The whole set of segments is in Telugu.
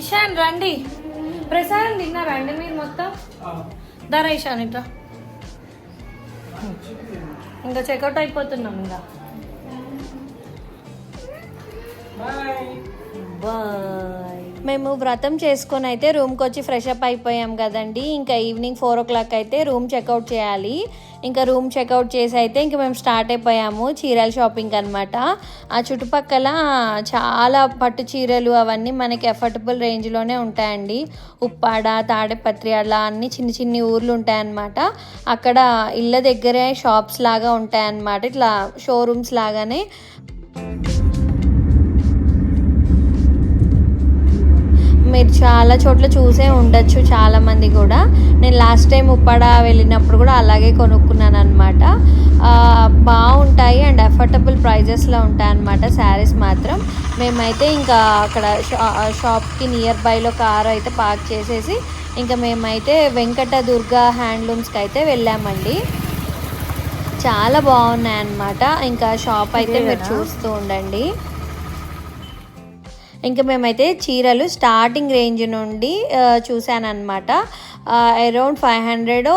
ఇషాన్ రండి, ప్రసాదం తిన్నారండి మీరు మొత్తం? ధర ఇషాన్ ఇట్లా ఇంకా చెక్అవుట్ అయిపోతున్నాం ఇంకా. బాయ్. మేము వ్రతం చేసుకొని అయితే రూమ్కి వచ్చి ఫ్రెష్ అప్ అయిపోయాం కదండి. ఇంకా ఈవినింగ్ 4 o'clock అయితే రూమ్ చెక్అవుట్ చేయాలి. ఇంకా రూమ్ చెక్అవుట్ చేసి అయితే ఇంకా మేము స్టార్ట్ అయిపోయాము చీరల షాపింగ్ అనమాట. ఆ చుట్టుపక్కల చాలా పట్టు చీరలు అవన్నీ మనకి అఫోర్డబుల్ రేంజ్లోనే ఉంటాయండి. ఉప్పాడ, తాడేపత్రి అలా అన్ని చిన్న చిన్ని ఊర్లు ఉంటాయన్నమాట. అక్కడ ఇళ్ళ దగ్గరే షాప్స్ లాగా ఉంటాయన్నమాట, ఇట్లా షోరూమ్స్ లాగానే. మీరు చాలా చోట్ల చూసే ఉండొచ్చు చాలామంది కూడా. నేను లాస్ట్ టైం ఉప్పాడ వెళ్ళినప్పుడు కూడా అలాగే కొనుక్కున్నాను అనమాట. బాగుంటాయి అండ్ అఫోర్డబుల్ ప్రైజెస్లో ఉంటాయి అన్నమాట శారీస్ మాత్రం. మేమైతే ఇంకా అక్కడ షాప్కి నియర్ బైలో కారు అయితే పార్క్ చేసేసి ఇంకా మేమైతే వెంకట దుర్గా హ్యాండ్లూమ్స్కి అయితే వెళ్ళామండి. చాలా బాగున్నాయి అన్నమాట. ఇంకా షాప్ అయితే మీరు చూస్తూ ఉండండి. ఇంకా మేమైతే చీరలు స్టార్టింగ్ రేంజ్ నుండి చూశానమాట. అరౌండ్ 500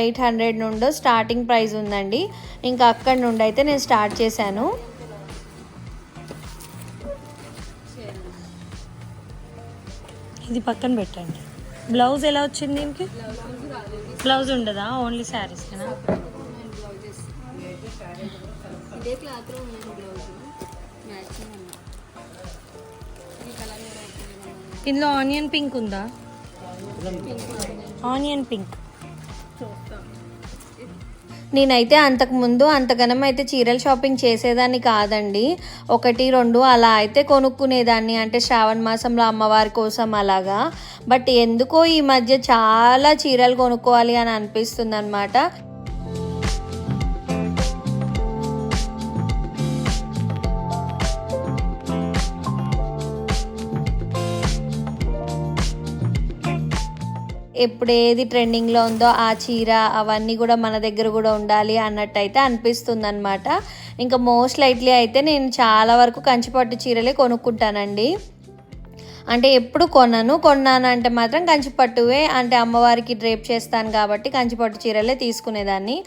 800 నుండి స్టార్టింగ్ ప్రైస్ ఉందండి. ఇంకా అక్కడ నుండి అయితే నేను స్టార్ట్ చేశాను. ఇది పక్కన పెట్టండి. బ్లౌజ్ ఎలా వచ్చింది? దీనికి బ్లౌజ్ ఉండదా? ఓన్లీ శారీస్ కదా? ఇందులో ఆనియన్ పింక్ ఉందా? Onion pink. నేనైతే అంతకుముందు అంతగనం అయితే చీరల షాపింగ్ చేసేదాన్ని కాదండి. 1 2 అలా అయితే కొనుక్కునేదాన్ని, అంటే శ్రావణ మాసంలో అమ్మవారి కోసం అలాగా. బట్ ఎందుకో ఈ మధ్య చాలా చీరలు కొనుక్కోవాలి అని అనిపిస్తుంది అనమాట. ఎప్పుడు ఏది ట్రెండింగ్లో ఉందో ఆ చీర అవన్నీ కూడా మన దగ్గర కూడా ఉండాలి అన్నట్టు అయితే అనిపిస్తుంది అనమాట. ఇంకా మోస్ట్ లైట్లీ అయితే నేను చాలా వరకు కంచిపట్టు చీరలే కొనుక్కుంటానండి. అంటే ఎప్పుడు కొన్నాను అంటే మాత్రం కంచిపట్టువే, అంటే అమ్మవారికి డ్రేప్ చేస్తాను కాబట్టి కంచిపట్టు చీరలే తీసుకునేదాన్ని.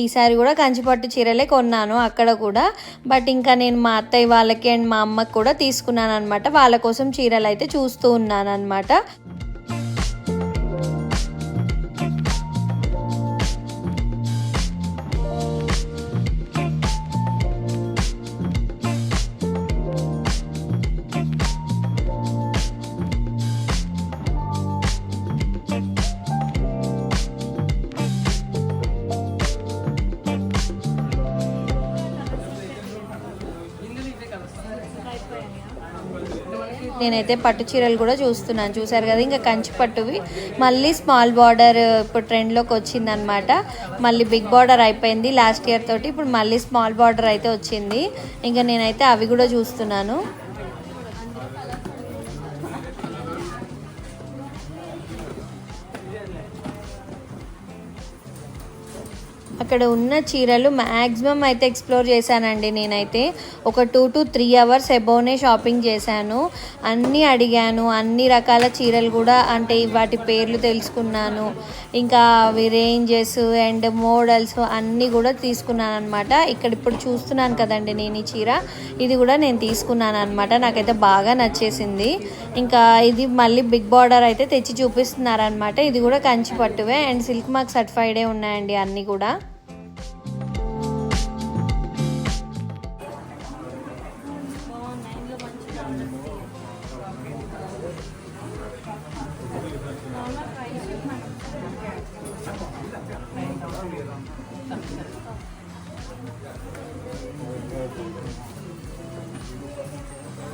ఈసారి కూడా కంచిపట్టు చీరలే కొన్నాను అక్కడ కూడా. బట్ ఇంకా నేను మా అత్తయ్య వాళ్ళకి అండ్ మా అమ్మకి కూడా తీసుకున్నాను అనమాట. వాళ్ళ కోసం చీరలు అయితే చూస్తూ ఉన్నాను అనమాట. నేనైతే పట్టు చీరలు కూడా చూస్తున్నాను, చూసారు కదా. ఇంకా కంచి పట్టువి మళ్ళీ స్మాల్ బార్డర్ ఇప్పుడు ట్రెండ్లోకి వచ్చిందనమాట. మళ్ళీ బిగ్ బార్డర్ అయిపోయింది లాస్ట్ ఇయర్ తోటి, ఇప్పుడు మళ్ళీ స్మాల్ బార్డర్ అయితే వచ్చింది. ఇంకా నేనైతే అవి కూడా చూస్తున్నాను. అక్కడ ఉన్న చీరలు మ్యాక్సిమం అయితే ఎక్స్ప్లోర్ చేశానండి. నేనైతే ఒక 2 to 3 hours అబోవ్నే షాపింగ్ చేశాను. అన్నీ అడిగాను, అన్ని రకాల చీరలు కూడా, అంటే వాటి పేర్లు తెలుసుకున్నాను. ఇంకా అవి రేంజెస్ అండ్ మోడల్స్ అన్నీ కూడా తీసుకున్నాను అనమాట. ఇక్కడ ఇప్పుడు చూస్తున్నాను కదండి నేను ఈ చీర, ఇది కూడా నేను తీసుకున్నాను అనమాట. నాకైతే బాగా నచ్చేసింది. ఇంకా ఇది మళ్ళీ బిగ్ బార్డర్ అయితే తెచ్చి చూపిస్తున్నారనమాట. ఇది కూడా కంచి పట్టువే అండ్ సిల్క్ మార్క్ సర్టిఫైడే ఉన్నాయండి అన్నీ కూడా.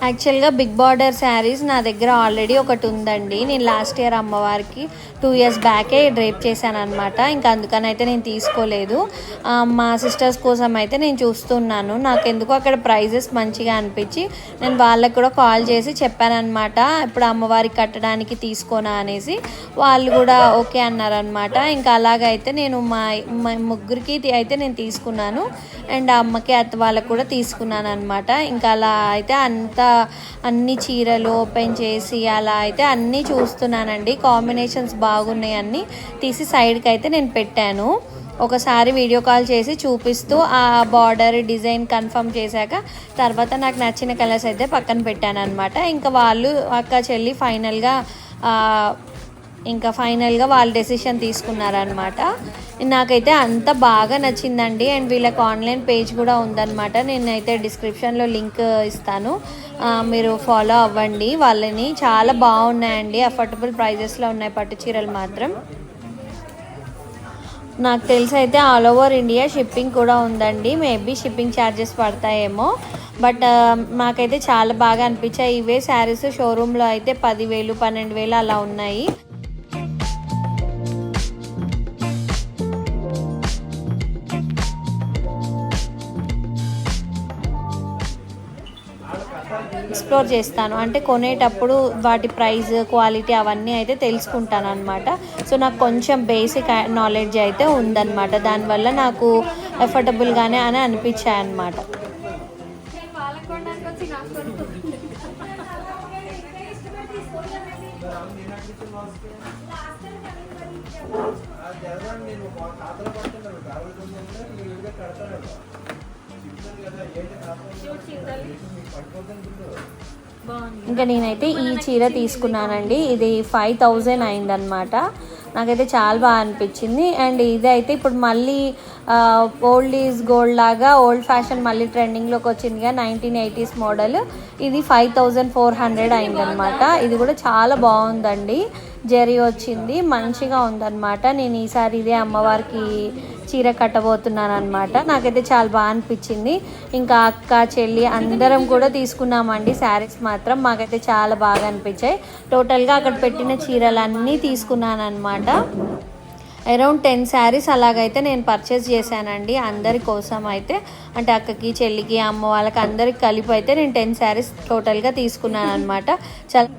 యాక్చువల్గా బిగ్ బార్డర్ శారీస్ నా దగ్గర ఆల్రెడీ ఒకటి ఉందండి. నేను లాస్ట్ ఇయర్ అమ్మవారికి 2 years బ్యాకే డ్రేప్ చేశాను అనమాట. ఇంకా అందుకని అయితే నేను తీసుకోలేదు. మా సిస్టర్స్ కోసం అయితే నేను చూస్తున్నాను. నాకు ఎందుకో అక్కడ ప్రైజెస్ మంచిగా అనిపించి నేను వాళ్ళకి కూడా కాల్ చేసి చెప్పానమాట, ఇప్పుడు అమ్మవారికి కట్టడానికి తీసుకోనా అనేసి. వాళ్ళు కూడా ఓకే అన్నారనమాట. ఇంకా అలాగైతే నేను మా ముగ్గురికి అయితే నేను తీసుకున్నాను. అండ్ అమ్మకి అత్త వాళ్ళకి కూడా తీసుకున్నాను అనమాట. ఇంకా అలా అయితే అన్ని చీరలు ఓపెన్ చేసి అలా అయితే అన్నీ చూస్తున్నానండి. కాంబినేషన్స్ బాగున్నాయి, అన్నీ తీసి సైడ్కి అయితే నేను పెట్టాను. ఒకసారి వీడియో కాల్ చేసి చూపిస్తూ ఆ బార్డర్ డిజైన్ కన్ఫర్మ్ చేశాక తర్వాత నాకు నచ్చిన కలర్స్ అయితే పక్కన పెట్టాను అనమాట. ఇంకా వాళ్ళు అక్క చెల్లి ఫైనల్గా వాళ్ళు డెసిషన్ తీసుకున్నారనమాట. నాకైతే అంత బాగా నచ్చిందండి. అండ్ వీళ్ళకి ఆన్లైన్ పేజ్ కూడా ఉందన్నమాట. నేనైతే డిస్క్రిప్షన్లో లింక్ ఇస్తాను, మీరు ఫాలో అవ్వండి వాళ్ళని. చాలా బాగున్నాయండి, అఫోర్డబుల్ ప్రైజెస్లో ఉన్నాయి పట్టు చీరలు మాత్రం. నాకు తెలిసి అయితే ఆల్ ఓవర్ ఇండియా షిప్పింగ్ కూడా ఉందండి. మేబీ షిప్పింగ్ ఛార్జెస్ పడతాయేమో, బట్ నాకైతే చాలా బాగా అనిపించాయి. ఇవే శారీస్ షోరూంలో అయితే 10,000 12,000 అలా ఉన్నాయి. ఎక్స్ప్లోర్ చేస్తాను, అంటే కొనేటప్పుడు వాటి ప్రైస్ క్వాలిటీ అవన్నీ అయితే తెలుసుకుంటాను అనమాట. సో నాకు కొంచెం బేసిక్ నాలెడ్జ్ అయితే ఉందన్నమాట. దానివల్ల నాకు అఫోర్డబుల్గానే అని అనిపించాయి అన్నమాట. ఇంకా నేనైతే ఈ చీర తీసుకున్నానండి. ఇది 5,000 అయిందనమాట. నాకైతే చాలా బాగా అనిపించింది. అండ్ ఇదైతే ఇప్పుడు మళ్ళీ ఓల్డ్ ఈజ్ గోల్డ్ లాగా ఓల్డ్ ఫ్యాషన్ మళ్ళీ ట్రెండింగ్లోకి వచ్చిందిగా, 1980s మోడల్. ఇది 5,400 అయిందనమాట. ఇది కూడా చాలా బాగుందండి, జరీ వచ్చింది, మంచిగా ఉందన్నమాట. నేను ఈసారి ఇదే అమ్మవారికి చీర కట్టబోతున్నాను అనమాట. నాకైతే చాలా బాగా అనిపించింది. ఇంకా అక్క చెల్లి అందరం కూడా తీసుకున్నామండి శారీస్ మాత్రం. మాకైతే చాలా బాగా అనిపించాయి. టోటల్గా అక్కడ పెట్టిన చీరలన్నీ తీసుకున్నాను అనమాట. అరౌండ్ 10 శారీస్ అలాగైతే నేను పర్చేస్ చేశానండి అందరి కోసం అయితే. అంటే అక్కకి చెల్లికి అమ్మ వాళ్ళకి అందరికి కలిపి అయితే నేను 10 శారీస్ టోటల్గా తీసుకున్నాను అనమాట. చాలా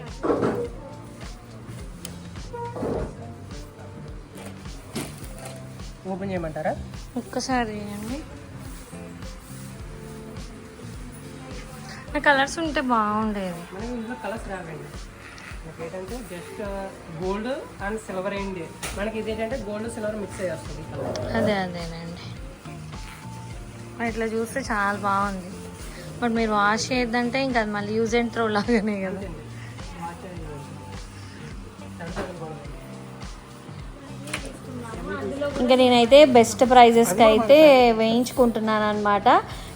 ఓపెన్ చేయమంటారా? ఒక్కసారి చేయండి. కలర్స్ ఉంటే బాగుండేది. మనకి ఇందులో కలర్స్ రావండి. మనకి ఏంటంటే జస్ట్ గోల్డ్ అండ్ సిల్వర్ అయింది. మనకి ఇది ఏంటంటే గోల్డ్ సిల్వర్ మిక్స్ అయ్యి వస్తుంది. అదేనండి, ఇట్లా చూస్తే చాలా బాగుంది. బట్ మీరు వాష్ చేయొద్దంటే ఇంకా అది మళ్ళీ యూజ్ అండ్ త్రో లాగానే కదా. ఇంకా నేనైతే బెస్ట్ ప్రైజెస్కి అయితే వేయించుకుంటున్నాను అనమాట.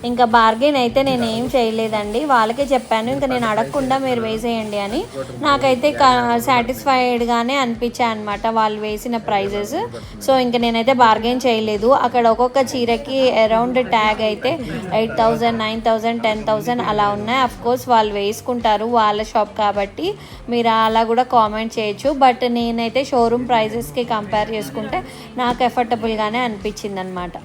ఇంకా బార్గెన్ అయితే నేను ఏం చేయలేదండి, వాళ్ళకే చెప్పాను ఇంకా నేను అడగకుండా మీరు వేసేయండి అని. నాకైతే సాటిస్ఫైడ్గానే అనిపించాయి అనమాట వాళ్ళు వేసిన ప్రైజెస్. సో ఇంకా నేనైతే బార్గెన్ చేయలేదు. అక్కడ ఒక్కొక్క చీరకి అరౌండ్ ట్యాగ్ అయితే 8,000 9,000 10,000 అలా ఉన్నాయి. అఫ్కోర్స్ వాళ్ళు వేసుకుంటారు, వాళ్ళ షాప్ కాబట్టి మీరు అలా కూడా కామెంట్ చేయొచ్చు. బట్ నేనైతే షోరూమ్ ప్రైజెస్కి కంపేర్ చేసుకుంటే నాకు ఎఫర్టబుల్గానే అనిపించింది అనమాట.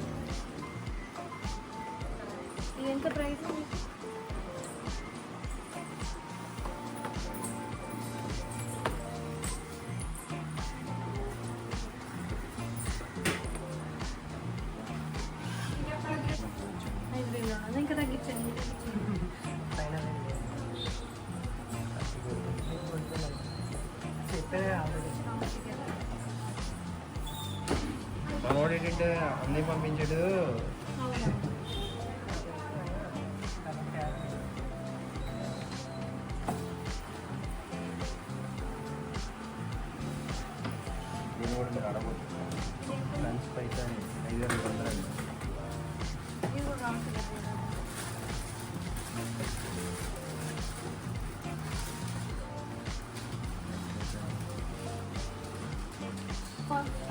ఇంకా తగ్గించండి. మనోడు ఏంటంటే అన్నీ పంపించాడు. దీన్ని కూడా మీరు అడగవచ్చు. లంచ్ పైసా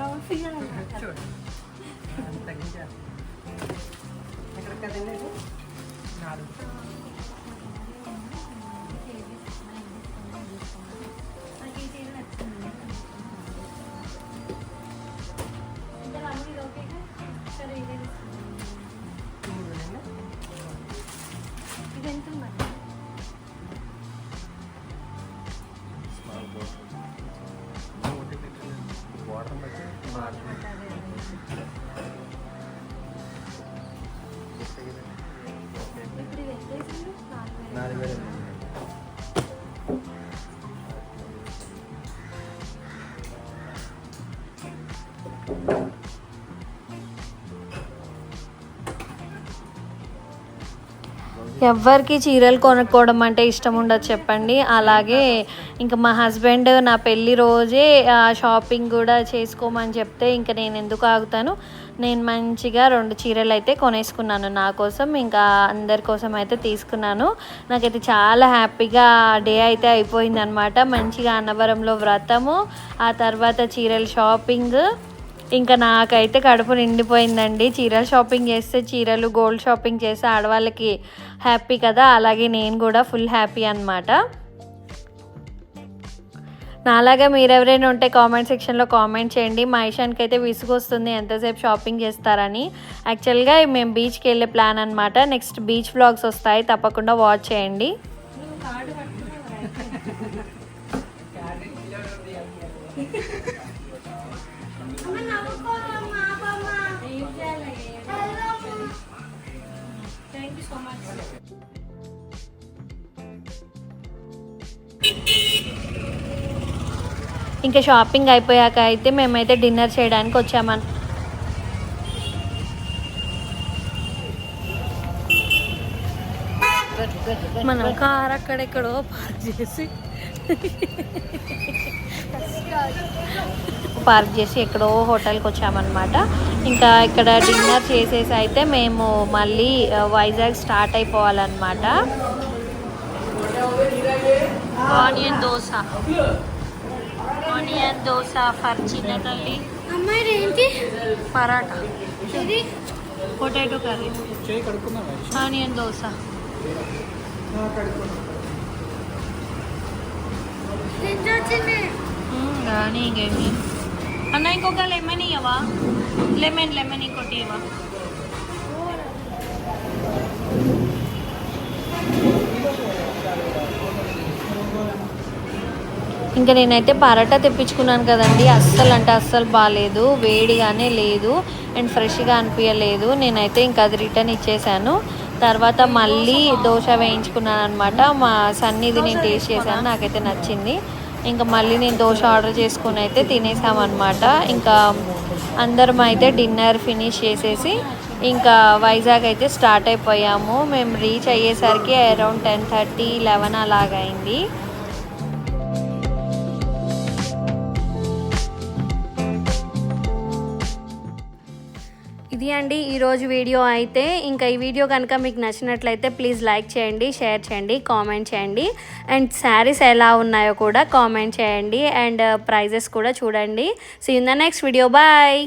5,200. తగ్గించారు ఇక్కడ కదండి 4. ఇది ఎంత ఉందండి? వాటర్ బట్టి మారుతుంది. 2000. ఎవ్వరికి చీరలు కొనుక్కోవడం అంటే ఇష్టం ఉండదు చెప్పండి. అలాగే ఇంకా మా హస్బెండ్ నా పెళ్ళి రోజే షాపింగ్ కూడా చేసుకోమని చెప్తే ఇంకా నేను ఎందుకు ఆగుతాను. నేను మంచిగా 2 చీరలు అయితే కొనేసుకున్నాను నా కోసం, ఇంకా అందరి కోసం అయితే తీసుకున్నాను. నాకైతే చాలా హ్యాపీగా డే అయితే అయిపోయింది అనమాట. మంచిగా అన్నవరంలో వ్రతము, ఆ తర్వాత చీరల షాపింగ్, ఇంకా నాకైతే కడుపు నిండిపోయిందండి. చీరలు షాపింగ్ చేస్తే, చీరలు గోల్డ్ షాపింగ్ చేస్తే ఆడవాళ్ళకి హ్యాపీ కదా, అలాగే నేను కూడా ఫుల్ హ్యాపీ అనమాట. నాలాగా మీరెవరైనా ఉంటే కామెంట్ సెక్షన్లో కామెంట్ చేయండి. మా ఇషాన్కి అయితే విసుగొస్తుంది ఎంతసేపు షాపింగ్ చేస్తారని. యాక్చువల్గా మేము బీచ్కి వెళ్ళే ప్లాన్ అనమాట. నెక్స్ట్ బీచ్ వ్లాగ్స్ వస్తాయి, తప్పకుండా వాచ్ చేయండి. ఇంకా షాపింగ్ అయిపోయాక అయితే మేమైతే డిన్నర్ చేయడానికి వచ్చామని. మనం కార్ అక్కడెక్కడో పార్క్ చేసి ఎక్కడో హోటల్కి వచ్చామన్నమాట. ఇంకా ఇక్కడ డిన్నర్ చేసేసి అయితే మేము మళ్ళీ వైజాగ్ స్టార్ట్ అయిపోవాలన్నమాట. ఆనియన్ దోశ ఫర్ చిన్న తల్లి, paratha, potato curry, onion dosa. కానీ ఇంకేమి అన్న, ఇంకొక లెమన్ ఇవ్వవా? లెమన్ ఇంకోటి ఇవ్వ. ఇంకా నేనైతే పరాటా తెప్పించుకున్నాను కదండి, అస్సలు బాగాలేదు, వేడిగానే లేదు అండ్ ఫ్రెష్గా అనిపించలేదు. నేనైతే ఇంకా అది రిటర్న్ ఇచ్చేసాను. తర్వాత మళ్ళీ దోశ వేయించుకున్నాను అనమాట. మా సన్నిధి నేను టేస్ట్ చేశాను, నాకైతే నచ్చింది. ఇంకా మళ్ళీ నేను దోశ ఆర్డర్ చేసుకుని అయితే తినేసామన్నమాట. ఇంకా అందరం అయితే డిన్నర్ ఫినిష్ చేసేసి ఇంకా వైజాగ్ అయితే స్టార్ట్ అయిపోయాము. మేము రీచ్ అయ్యేసరికి అరౌండ్ 10:30, 11 అలాగైంది. ఇది అండి ఈరోజు వీడియో అయితే. ఇంకా ఈ వీడియో కనుక మీకు నచ్చినట్లయితే ప్లీజ్ లైక్ చేయండి, షేర్ చేయండి, కామెంట్ చేయండి. అండ్ శారీస్ ఎలా ఉన్నాయో కూడా కామెంట్ చేయండి. అండ్ ప్రైజెస్ కూడా చూడండి. See in the next video. Bye.